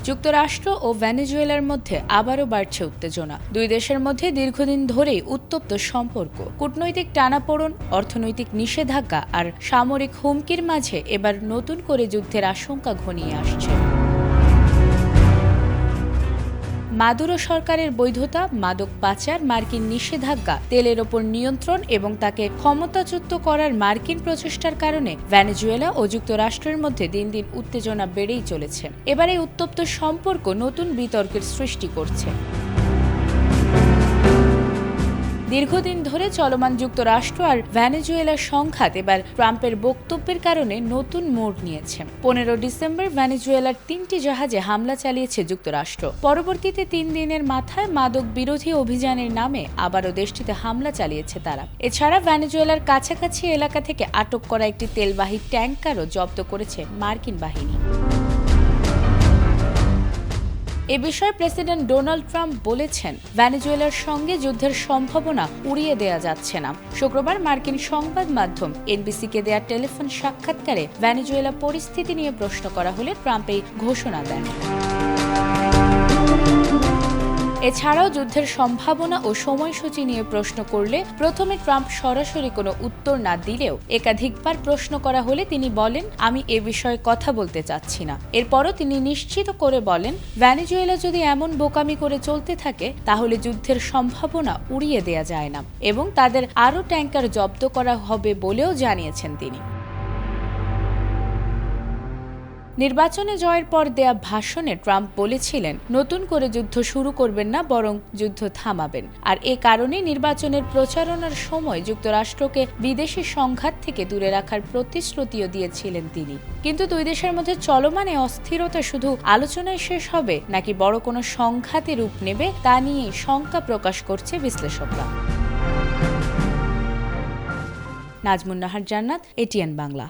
যুক্তরাষ্ট্র ও ভেনেজুয়েলার মধ্যে আবারও বাড়ছে উত্তেজনা। দুই দেশের মধ্যে দীর্ঘদিন ধরেই উত্তপ্ত সম্পর্ক, কূটনৈতিক টানাপোড়েন, অর্থনৈতিক নিষেধাজ্ঞা আর সামরিক হুমকির মাঝে এবার নতুন করে যুদ্ধের আশঙ্কা ঘনিয়ে আসছে। মাদুরো সরকারের বৈধতা, মাদক পাচার, মার্কিন নিষেধাজ্ঞা, তেলের ওপর নিয়ন্ত্রণ এবং তাকে ক্ষমতাচ্যুত করার মার্কিন প্রচেষ্টার কারণে ভেনেজুয়েলা ও যুক্তরাষ্ট্রের মধ্যে দিন দিন উত্তেজনা বেড়েই চলেছে। এবার এই উত্তপ্ত সম্পর্ক নতুন বিতর্কের সৃষ্টি করছে। দীর্ঘদিন ধরে চলমান যুক্তরাষ্ট্র আর ভেনেজুয়েলার সংঘাত এবার ট্রাম্পের বক্তব্যের কারণে নতুন মোড় নিয়েছে। 15 ডিসেম্বর ভেনেজুয়েলার 3টি জাহাজে হামলা চালিয়েছে যুক্তরাষ্ট্র। পরবর্তীতে 3 দিনের মাথায় মাদক বিরোধী অভিযানের নামে আবারও দেশটিতে হামলা চালিয়েছে তারা। এছাড়া ভেনেজুয়েলার কাছাকাছি এলাকা থেকে আটক করা একটি তেলবাহী ট্যাঙ্কারও জব্দ করেছে মার্কিন বাহিনী। এ বিষয়ে প্রেসিডেন্ট ডোনাল্ড ট্রাম্প বলেছেন, ভেনেজুয়েলার সঙ্গে যুদ্ধের সম্ভাবনা উড়িয়ে দেয়া যাচ্ছে না। শুক্রবার মার্কিন সংবাদ মাধ্যম এনবিসিকে দেয়া টেলিফোন সাক্ষাৎকারে ভেনেজুয়েলা পরিস্থিতি নিয়ে প্রশ্ন করা হলে ট্রাম্প এই ঘোষণা দেন। এছাড়াও যুদ্ধের সম্ভাবনা ও সময়সূচি নিয়ে প্রশ্ন করলে প্রথমে ট্রাম্প সরাসরি কোনো উত্তর না দিলেও একাধিকবার প্রশ্ন করা হলে তিনি বলেন, আমি এ বিষয়ে কথা বলতে চাচ্ছি না। এরপরও তিনি নিশ্চিত করে বলেন, ভেনেজুয়েলা যদি এমন বোকামি করে চলতে থাকে তাহলে যুদ্ধের সম্ভাবনা উড়িয়ে দেয়া যায় না এবং তাদের আরও ট্যাঙ্কার জব্দ করা হবে বলেও জানিয়েছেন তিনি। নির্বাচনে জয়ের পর দেয়া ভাষণে ট্রাম্প বলেছিলেন, নতুন করে যুদ্ধ শুরু করবেন না, বরং যুদ্ধ থামাবেন। আর এ কারণে নির্বাচনের প্রচারণার সময় যুক্তরাষ্ট্রকে বিদেশি সংঘাত থেকে দূরে রাখার প্রতিশ্রুতিও দিয়েছিলেন তিনি। কিন্তু দুই দেশের মধ্যে চলমান এই অস্থিরতা শুধু আলোচনায় শেষ হবে নাকি বড় কোনো সংঘাতে রূপ নেবে তা নিয়ে শঙ্কা প্রকাশ করছে বিশ্লেষকরা। নাজমুন নাহার জান্নাত, এটিএন বাংলা।